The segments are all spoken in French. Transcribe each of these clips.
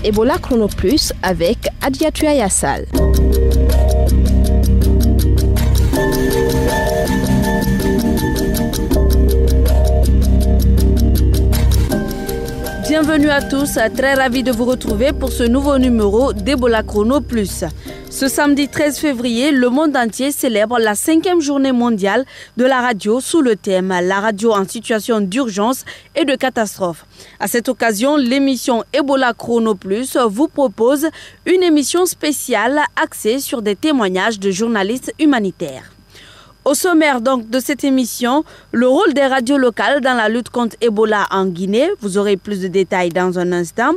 Ebola Chrono Plus avec Adiatua Yassal. Bienvenue à tous, très ravi de vous retrouver pour ce nouveau numéro d'Ebola Chrono Plus. Ce samedi 13 février, le monde entier célèbre la 5e journée mondiale de la radio sous le thème « La radio en situation d'urgence et de catastrophe ». À cette occasion, l'émission Ebola Chrono Plus vous propose une émission spéciale axée sur des témoignages de journalistes humanitaires. Au sommaire donc de cette émission, le rôle des radios locales dans la lutte contre Ebola en Guinée. Vous aurez plus de détails dans un instant.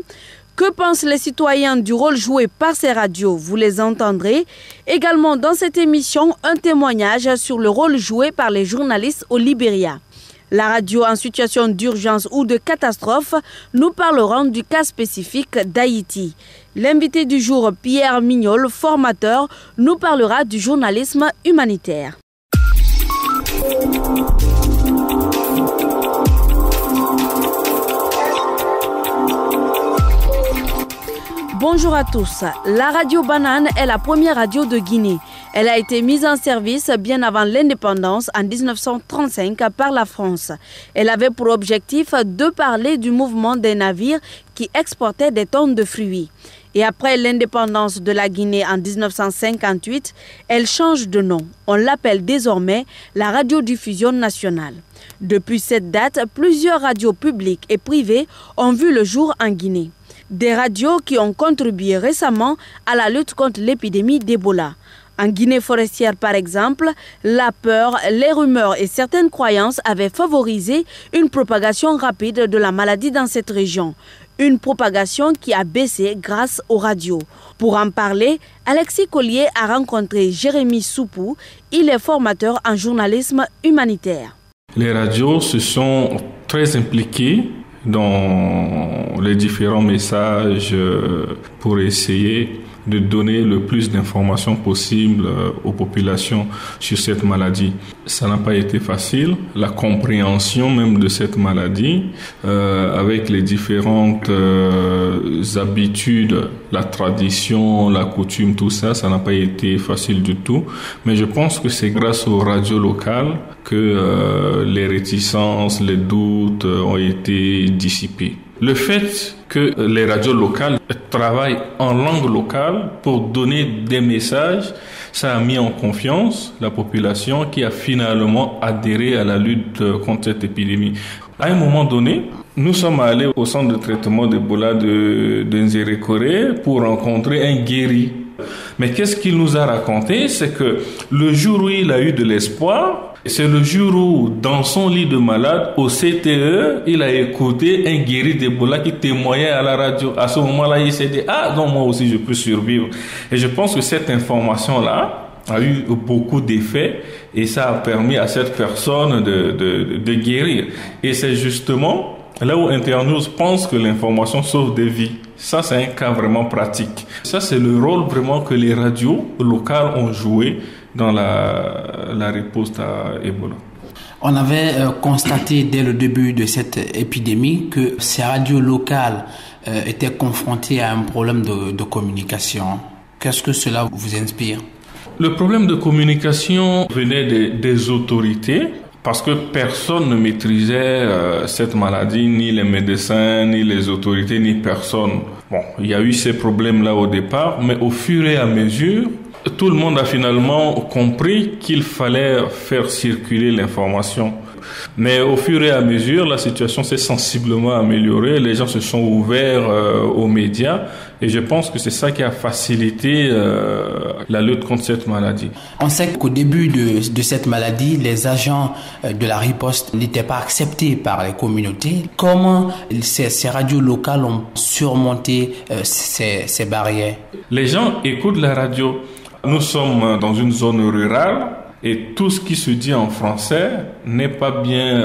Que pensent les citoyens du rôle joué par ces radios? Vous les entendrez. Également dans cette émission, un témoignage sur le rôle joué par les journalistes au Libéria. La radio en situation d'urgence ou de catastrophe, nous parlerons du cas spécifique d'Haïti. L'invité du jour, Pierre Mignol, formateur, nous parlera du journalisme humanitaire. Bonjour à tous. La radio Banane est la première radio de Guinée. Elle a été mise en service bien avant l'indépendance en 1935 par la France. Elle avait pour objectif de parler du mouvement des navires qui exportaient des tonnes de fruits. Et après l'indépendance de la Guinée en 1958, elle change de nom. On l'appelle désormais la radiodiffusion nationale. Depuis cette date, plusieurs radios publiques et privées ont vu le jour en Guinée. Des radios qui ont contribué récemment à la lutte contre l'épidémie d'Ebola. En Guinée forestière, par exemple, la peur, les rumeurs et certaines croyances avaient favorisé une propagation rapide de la maladie dans cette région. Une propagation qui a baissé grâce aux radios. Pour en parler, Alexis Collier a rencontré Jérémy Soupou. Il est formateur en journalisme humanitaire. Les radios se sont très impliquées dans les différents messages pour essayer de donner le plus d'informations possible aux populations sur cette maladie. Ça n'a pas été facile. La compréhension même de cette maladie, avec les différentes habitudes, la tradition, la coutume, tout ça, ça n'a pas été facile du tout. Mais je pense que c'est grâce aux radios locales que les réticences, les doutes ont été dissipés. Le fait que les radios locales travaillent en langue locale pour donner des messages, ça a mis en confiance la population qui a finalement adhéré à la lutte contre cette épidémie. À un moment donné, nous sommes allés au centre de traitement d'Ebola de Nzérékoré pour rencontrer un guéri. Mais qu'est-ce qu'il nous a raconté? C'est que le jour où il a eu de l'espoir, c'est le jour où, dans son lit de malade, au CTE, il a écouté un guéri d'Ebola qui témoignait à la radio. À ce moment-là, il s'est dit, donc moi aussi je peux survivre. Et je pense que cette information-là a eu beaucoup d'effets et ça a permis à cette personne de guérir. Et c'est justement là où Internews pense que l'information sauve des vies. Ça, c'est un cas vraiment pratique. Ça, c'est le rôle vraiment que les radios locales ont joué dans la riposte à Ebola. On avait constaté dès le début de cette épidémie que ces radios locales étaient confrontées à un problème de communication. Qu'est-ce que cela vous inspire? Le problème de communication venait des autorités parce que personne ne maîtrisait cette maladie, ni les médecins, ni les autorités, ni personne. Bon, il y a eu ces problèmes-là au départ, mais au fur et à mesure, tout le monde a finalement compris qu'il fallait faire circuler l'information. Mais au fur et à mesure, la situation s'est sensiblement améliorée. Les gens se sont ouverts aux médias et je pense que c'est ça qui a facilité la lutte contre cette maladie. On sait qu'au début de cette maladie, les agents de la riposte n'étaient pas acceptés par les communautés. Comment ces radios locales ont surmonté ces barrières? Les gens écoutent la radio. Nous sommes dans une zone rurale et tout ce qui se dit en français n'est pas bien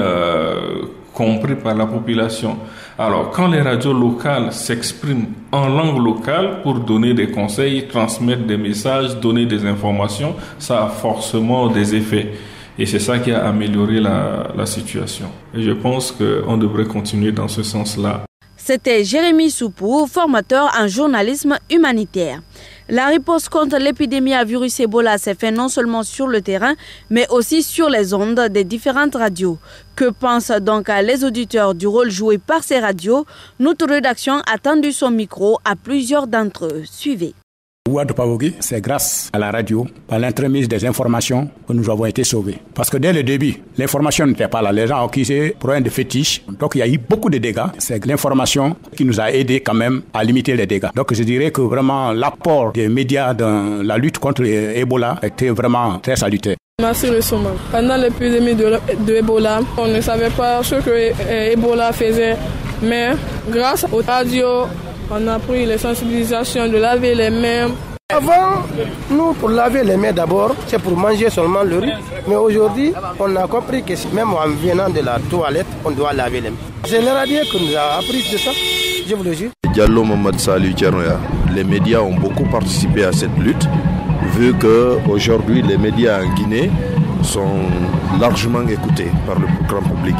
compris par la population. Alors, quand les radios locales s'expriment en langue locale pour donner des conseils, transmettre des messages, donner des informations, ça a forcément des effets. Et c'est ça qui a amélioré la situation. Et je pense qu'on devrait continuer dans ce sens-là. C'était Jérémy Soupou, formateur en journalisme humanitaire. La riposte contre l'épidémie à virus Ebola s'est faite non seulement sur le terrain, mais aussi sur les ondes des différentes radios. Que pensent donc les auditeurs du rôle joué par ces radios? Notre rédaction a tendu son micro à plusieurs d'entre eux. Suivez. C'est grâce à la radio, par l'entremise des informations, que nous avons été sauvés. Parce que dès le début, l'information n'était pas là. Les gens ont accusé problème de fétiche. Donc il y a eu beaucoup de dégâts. C'est l'information qui nous a aidé quand même à limiter les dégâts. Donc je dirais que vraiment l'apport des médias dans la lutte contre Ebola était vraiment très salutaire. Merci le Soma. Pendant l'épidémie de Ebola, on ne savait pas ce que Ebola faisait. Mais grâce aux radios, on a pris les sensibilisations de laver les mains. Avant, nous, pour laver les mains d'abord, c'est pour manger seulement le riz. Mais aujourd'hui, on a compris que même en venant de la toilette, on doit laver les mains. C'est la radio qui nous a appris de ça, je vous le jure. Diallo Mohamed Salih Tchernoya. Les médias ont beaucoup participé à cette lutte, vu qu'aujourd'hui, les médias en Guinée sont largement écoutés par le grand public.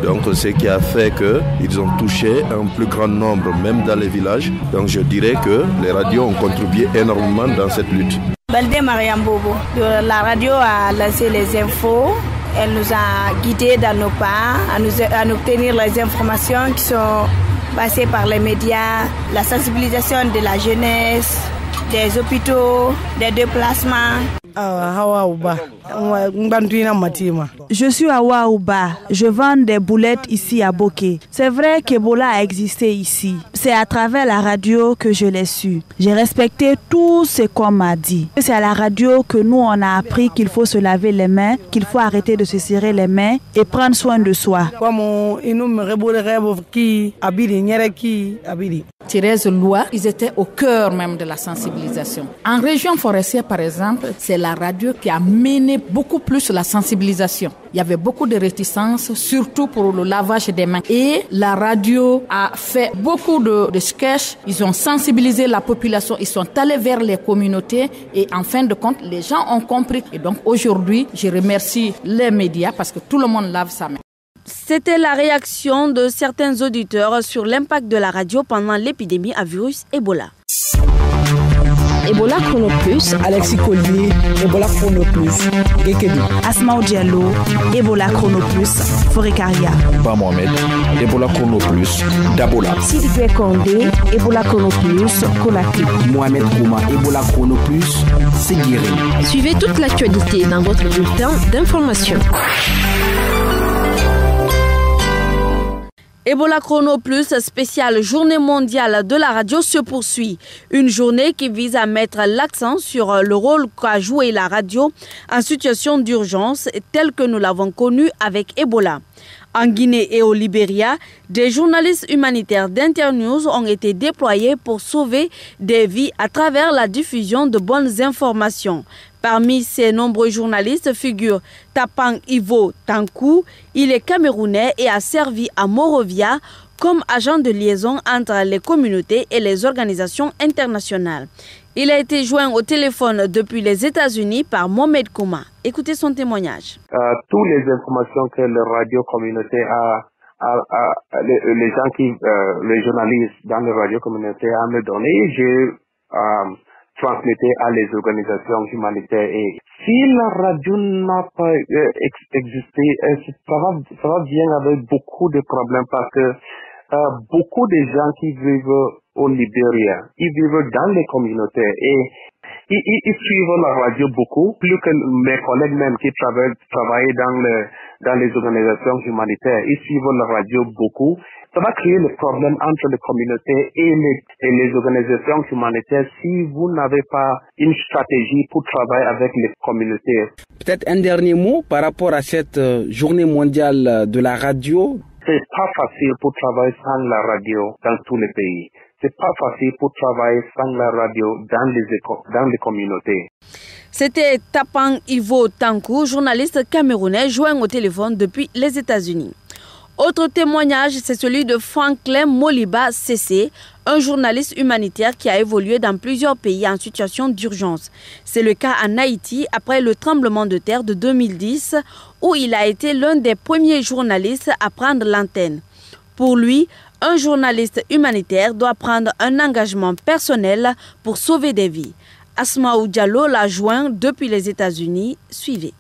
Donc, ce qui a fait qu'ils ont touché un plus grand nombre, même dans les villages. Donc, je dirais que les radios ont contribué énormément dans cette lutte. Balde Mariam Bobo, la radio a lancé les infos. Elle nous a guidés dans nos pas, à nous obtenir les informations qui sont passées par les médias, la sensibilisation de la jeunesse, des hôpitaux, des déplacements. Je suis à Waouba. Je vends des boulettes ici à Boké. C'est vrai qu'Ebola a existé ici. C'est à travers la radio que je l'ai su. J'ai respecté tout ce qu'on m'a dit. C'est à la radio que nous on a appris qu'il faut se laver les mains, qu'il faut arrêter de se serrer les mains et prendre soin de soi. Thérèse Loua, ils étaient au cœur même de la sensibilisation. En région forestière, par exemple, c'est la radio qui a mené beaucoup plus la sensibilisation. Il y avait beaucoup de réticences, surtout pour le lavage des mains. Et la radio a fait beaucoup de sketchs. Ils ont sensibilisé la population. Ils sont allés vers les communautés. Et en fin de compte, les gens ont compris. Et donc aujourd'hui, je remercie les médias parce que tout le monde lave sa main. C'était la réaction de certains auditeurs sur l'impact de la radio pendant l'épidémie à virus Ebola. Ebola Chrono Plus, Alexis Collier, Ebola Chrono Plus, Gekedu, Asmao Diallo, Ebola Chrono Plus, Forekaria, Ba Mohamed, Ebola Chrono Plus, Dabola, Sidibé Kondé, Ebola Chrono Plus, Konakri, Mohamed Kouma, Ebola Chrono Plus, Seguiri. Suivez toute l'actualité dans votre bulletin d'information. Ebola Chrono Plus, spéciale journée mondiale de la radio, se poursuit. Une journée qui vise à mettre l'accent sur le rôle qu'a joué la radio en situation d'urgence, tel que nous l'avons connu avec Ebola. En Guinée et au Libéria, des journalistes humanitaires d'Internews ont été déployés pour sauver des vies à travers la diffusion de bonnes informations. Parmi ces nombreux journalistes figure Tapang Ivo Tankou. Il est camerounais et a servi à Morovia comme agent de liaison entre les communautés et les organisations internationales. Il a été joint au téléphone depuis les États-Unis par Mohamed Kouma. Écoutez son témoignage. Toutes les informations que la radio communauté les journalistes dans la radio communauté a me donné, je transmettais à les organisations humanitaires. Et si la radio n'a pas existé, ça va bien avec beaucoup de problèmes parce que beaucoup de gens qui vivent au Libéria, ils vivent dans les communautés et ils suivent la radio beaucoup, plus que mes collègues même qui travaillent dans les organisations humanitaires, ils suivent la radio beaucoup. Ça va créer le problème entre les communautés et les organisations humanitaires si vous n'avez pas une stratégie pour travailler avec les communautés. Peut-être un dernier mot par rapport à cette journée mondiale de la radio. C'est pas facile pour travailler sans la radio dans tous les pays. C'est pas facile pour travailler sans la radio dans les communautés. C'était Tapang Ivo Tankou, journaliste camerounais joint au téléphone depuis les États-Unis. Autre témoignage, c'est celui de Franklin Moliba Cessé, un journaliste humanitaire qui a évolué dans plusieurs pays en situation d'urgence. C'est le cas en Haïti après le tremblement de terre de 2010 où il a été l'un des premiers journalistes à prendre l'antenne. Pour lui, un journaliste humanitaire doit prendre un engagement personnel pour sauver des vies. Asmaou Diallo l'a joint depuis les États-Unis. Suivez.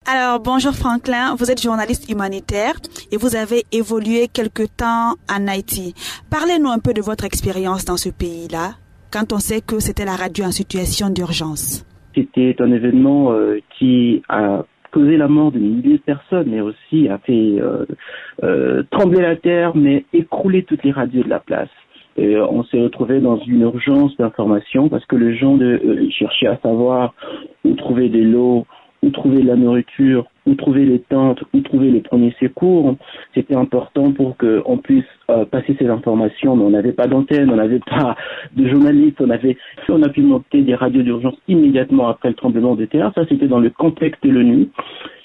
Alors, bonjour Franklin, vous êtes journaliste humanitaire et vous avez évolué quelque temps en Haïti. Parlez-nous un peu de votre expérience dans ce pays-là, quand on sait que c'était la radio en situation d'urgence. C'était un événement qui a causé la mort de milliers de personnes, mais aussi a fait trembler la terre, mais écrouler toutes les radios de la place. Et on s'est retrouvé dans une urgence d'information parce que les gens cherchaient à savoir où trouver de l'eau, où trouver de la nourriture, où trouver les tentes, où trouver les premiers secours. C'était important pour qu'on puisse passer ces informations, mais on n'avait pas d'antenne, on n'avait pas de journalistes, on a pu monter des radios d'urgence immédiatement après le tremblement de terre. Ça, c'était dans le contexte de l'ONU.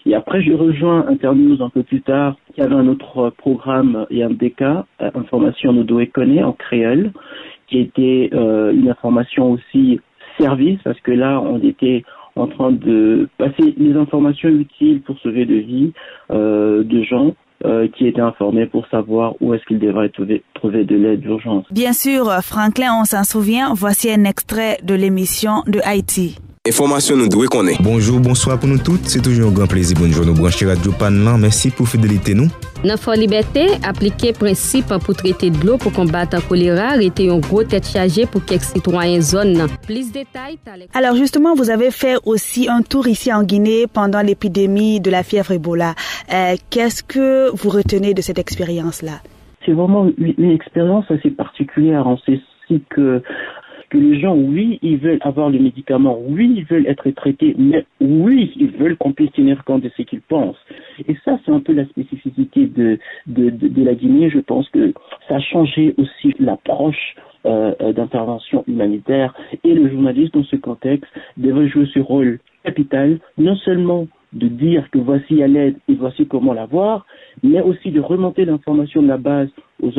Et après, j'ai rejoint Internews un peu plus tard, qui avait un autre programme et un DK, Information Nodo-Ekone en créole, qui était une information aussi service, parce que là, on était en train de passer les informations utiles pour sauver des vies de gens qui étaient informés pour savoir où est-ce qu'ils devraient trouver de l'aide d'urgence. Bien sûr, Franklin, on s'en souvient. Voici un extrait de l'émission de Haïti. Information nous doit connaître. Bonjour, bonsoir pour nous toutes. C'est toujours un grand plaisir pour nous jouer nos branches Radio Panlan. Merci pour fidélité nous. Dans Fort Liberté, appliquer principe pour traiter de l'eau pour combattre le choléra, était un gros tête chargée pour quelques citoyens zone. Plus de détails. Alors justement, vous avez fait aussi un tour ici en Guinée pendant l'épidémie de la fièvre Ebola. Qu'est-ce que vous retenez de cette expérience-là? C'est vraiment une expérience assez particulière. On sait aussi que les gens, oui, ils veulent avoir le médicament, oui, ils veulent être traités, mais oui, ils veulent qu'on puisse tenir compte de ce qu'ils pensent. Et ça, c'est un peu la spécificité de la Guinée. Je pense que ça a changé aussi l'approche d'intervention humanitaire, et le journaliste, dans ce contexte, devrait jouer ce rôle capital, non seulement de dire que voici l'aide et voici comment l'avoir, mais aussi de remonter l'information de la base aux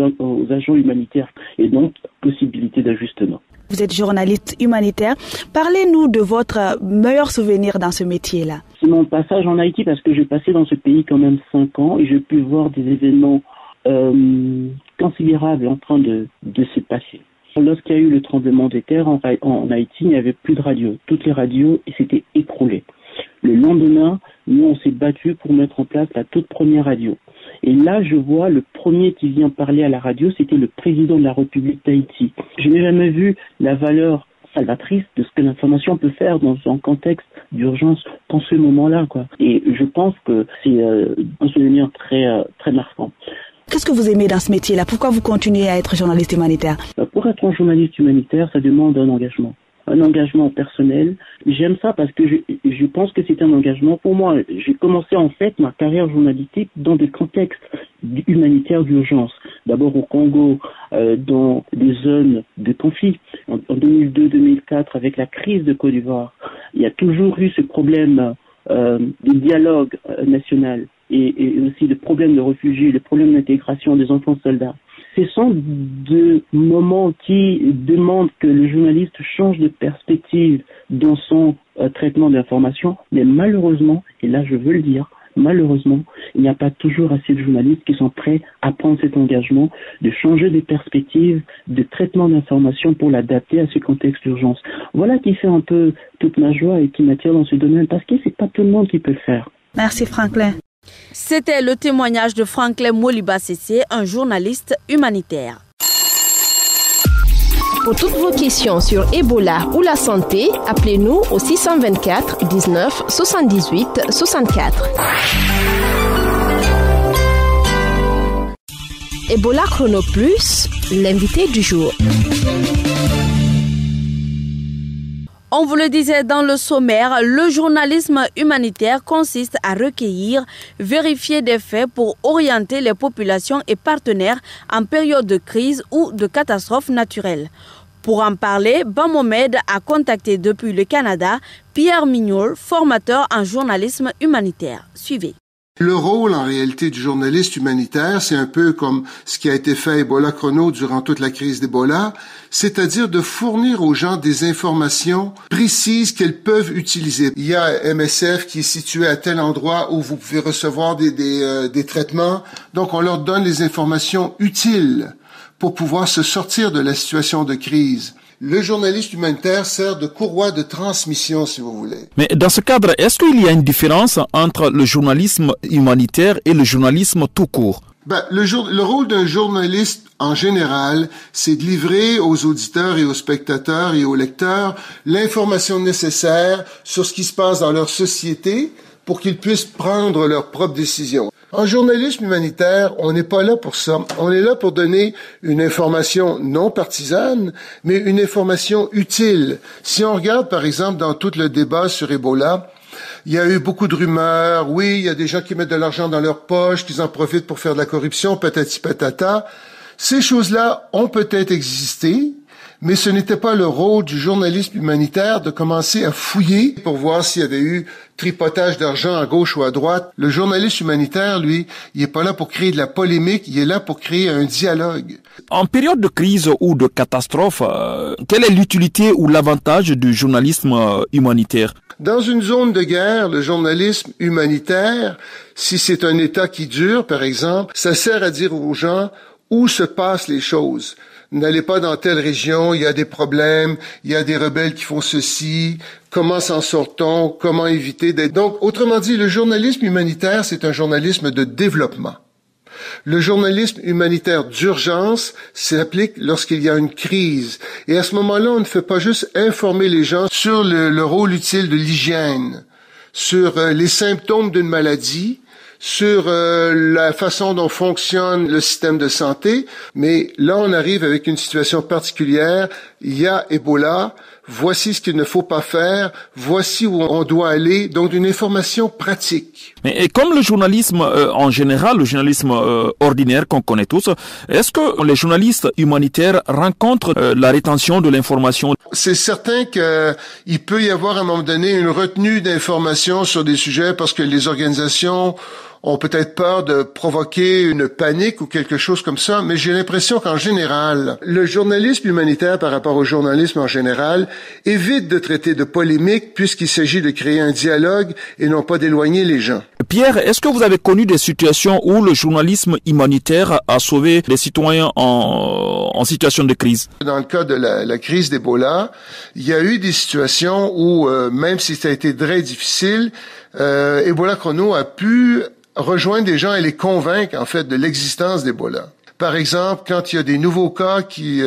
agents humanitaires, et donc possibilité d'ajustement. Vous êtes journaliste humanitaire. Parlez-nous de votre meilleur souvenir dans ce métier-là. C'est mon passage en Haïti, parce que j'ai passé dans ce pays quand même 5 ans et j'ai pu voir des événements considérables en train de se passer. Lorsqu'il y a eu le tremblement de terre en Haïti, il n'y avait plus de radio. Toutes les radios s'étaient écroulées. Le lendemain, nous, on s'est battu pour mettre en place la toute première radio. Et là, je vois le premier qui vient parler à la radio, c'était le président de la République d'Haïti. Je n'ai jamais vu la valeur salvatrice de ce que l'information peut faire dans un contexte d'urgence dans ce moment-là, quoi. Et je pense que c'est un souvenir très, très marquant. Qu'est-ce que vous aimez dans ce métier-là? Pourquoi vous continuez à être journaliste humanitaire? Pour être un journaliste humanitaire, ça demande un engagement personnel. J'aime ça parce que je pense que c'est un engagement pour moi. J'ai commencé en fait ma carrière journalistique dans des contextes humanitaires d'urgence. D'abord au Congo, dans des zones de conflit. En 2002-2004, avec la crise de Côte d'Ivoire, il y a toujours eu ce problème de dialogue national et aussi le problème de réfugiés, le problème d'intégration des enfants soldats. Ce sont deux moments qui demandent que le journaliste change de perspective dans son traitement d'information, mais malheureusement, et là je veux le dire, malheureusement, il n'y a pas toujours assez de journalistes qui sont prêts à prendre cet engagement de changer de perspective de traitement d'information pour l'adapter à ce contexte d'urgence. Voilà qui fait un peu toute ma joie et qui m'attire dans ce domaine, parce que c'est pas tout le monde qui peut le faire. Merci Franklin. C'était le témoignage de Franklin Moliba Cessé, un journaliste humanitaire. Pour toutes vos questions sur Ebola ou la santé, appelez-nous au 624 19 78 64. Ebola Chrono Plus, l'invité du jour. On vous le disait dans le sommaire, le journalisme humanitaire consiste à recueillir, vérifier des faits pour orienter les populations et partenaires en période de crise ou de catastrophe naturelle. Pour en parler, Bamomed a contacté depuis le Canada Pierre Mignol, formateur en journalisme humanitaire. Suivez. Le rôle, en réalité, du journaliste humanitaire, c'est un peu comme ce qui a été fait à Ebola Chrono durant toute la crise d'Ebola, c'est-à-dire de fournir aux gens des informations précises qu'elles peuvent utiliser. Il y a MSF qui est situé à tel endroit où vous pouvez recevoir des traitements, donc on leur donne les informations utiles pour pouvoir se sortir de la situation de crise. Le journaliste humanitaire sert de courroie de transmission, si vous voulez. Mais dans ce cadre, est-ce qu'il y a une différence entre le journalisme humanitaire et le journalisme tout court? Le rôle d'un journaliste, en général, c'est de livrer aux auditeurs et aux spectateurs et aux lecteurs l'information nécessaire sur ce qui se passe dans leur société pour qu'ils puissent prendre leurs propres décisions. En journalisme humanitaire, on n'est pas là pour ça. On est là pour donner une information non partisane, mais une information utile. Si on regarde, par exemple, dans tout le débat sur Ebola, il y a eu beaucoup de rumeurs. Oui, il y a des gens qui mettent de l'argent dans leur poche, qui en profitent pour faire de la corruption, patati patata. Ces choses-là ont peut-être existé, mais ce n'était pas le rôle du journalisme humanitaire de commencer à fouiller pour voir s'il y avait eu tripotage d'argent à gauche ou à droite. Le journaliste humanitaire, lui, il est pas là pour créer de la polémique, il est là pour créer un dialogue. En période de crise ou de catastrophe, quelle est l'utilité ou l'avantage du journalisme humanitaire? Dans une zone de guerre, le journalisme humanitaire, si c'est un État qui dure, par exemple, ça sert à dire aux gens où se passent les choses. N'allez pas dans telle région, il y a des problèmes, il y a des rebelles qui font ceci, comment s'en sort-on, comment éviter d'être... Donc, autrement dit, le journalisme humanitaire, c'est un journalisme de développement. Le journalisme humanitaire d'urgence s'applique lorsqu'il y a une crise. Et à ce moment-là, on ne fait pas juste informer les gens sur le rôle utile de l'hygiène, sur les symptômes d'une maladie, sur la façon dont fonctionne le système de santé, mais là on arrive avec une situation particulière, il y a Ebola, voici ce qu'il ne faut pas faire, voici où on doit aller, donc d'une information pratique. Mais comme le journalisme en général, le journalisme ordinaire qu'on connaît tous, est-ce que les journalistes humanitaires rencontrent la rétention de l'information? C'est certain qu'il peut y avoir à un moment donné une retenue d'informations sur des sujets parce que les organisations ont peut-être peur de provoquer une panique ou quelque chose comme ça, mais j'ai l'impression qu'en général, le journalisme humanitaire par rapport au journalisme en général évite de traiter de polémique puisqu'il s'agit de créer un dialogue et non pas d'éloigner les gens. Pierre, est-ce que vous avez connu des situations où le journalisme humanitaire a sauvé des citoyens en situation de crise? Dans le cas de la crise d'Ebola, il y a eu des situations où, même si ça a été très difficile, Ebola Chrono a pu rejoindre des gens et les convaincre, en fait, de l'existence d'Ebola. Par exemple, quand il y a des nouveaux cas qui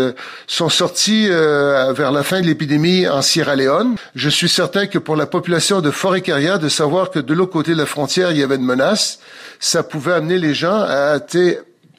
sont sortis vers la fin de l'épidémie en Sierra Leone, je suis certain que pour la population de Forêt-Carrière, de savoir que de l'autre côté de la frontière, il y avait une menace, ça pouvait amener les gens à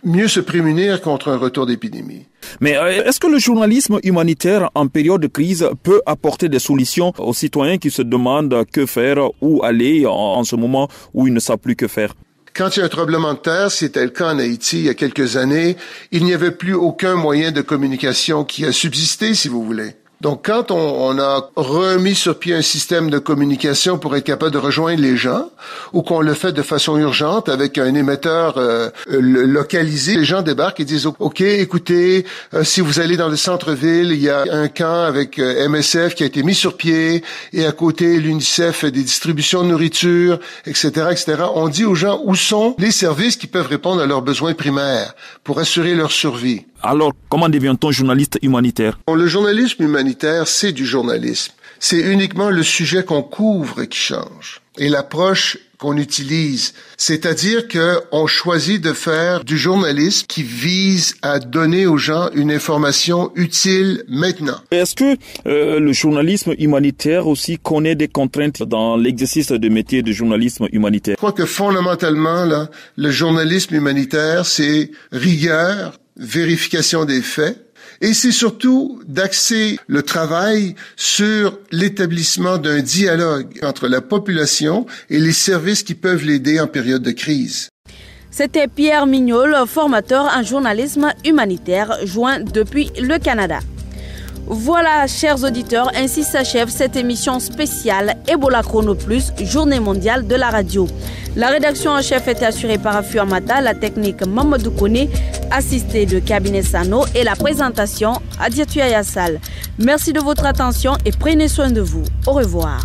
mieux se prémunir contre un retour d'épidémie. Mais est-ce que le journalisme humanitaire en période de crise peut apporter des solutions aux citoyens qui se demandent que faire, où aller en ce moment où ils ne savent plus que faire? Quand il y a un tremblement de terre, c'était le cas en Haïti il y a quelques années, il n'y avait plus aucun moyen de communication qui a subsisté, si vous voulez. Donc, quand on a remis sur pied un système de communication pour être capable de rejoindre les gens, ou qu'on le fait de façon urgente avec un émetteur localisé, les gens débarquent et disent « OK, écoutez, si vous allez dans le centre-ville, il y a un camp avec MSF qui a été mis sur pied, et à côté, l'UNICEF fait des distributions de nourriture, etc., etc. » On dit aux gens où sont les services qui peuvent répondre à leurs besoins primaires pour assurer leur survie. Alors, comment devient-on journaliste humanitaire? Le journalisme humanitaire, c'est du journalisme. C'est uniquement le sujet qu'on couvre qui change et l'approche qu'on utilise. C'est-à-dire qu'on choisit de faire du journalisme qui vise à donner aux gens une information utile maintenant. Est-ce que le journalisme humanitaire aussi connaît des contraintes dans l'exercice du métier de journalisme humanitaire? Je crois que fondamentalement, là, le journalisme humanitaire, c'est rigueur, vérification des faits, et c'est surtout d'axer le travail sur l'établissement d'un dialogue entre la population et les services qui peuvent l'aider en période de crise. C'était Pierre Mignol, formateur en journalisme humanitaire, joint depuis le Canada. Voilà, chers auditeurs, ainsi s'achève cette émission spéciale Ebola Chrono Plus, journée mondiale de la radio. La rédaction en chef était assurée par Afu Amata, la technique Mamadou Kone, assisté de Cabinet Sano et la présentation Adiatou Yassal. Merci de votre attention et prenez soin de vous. Au revoir.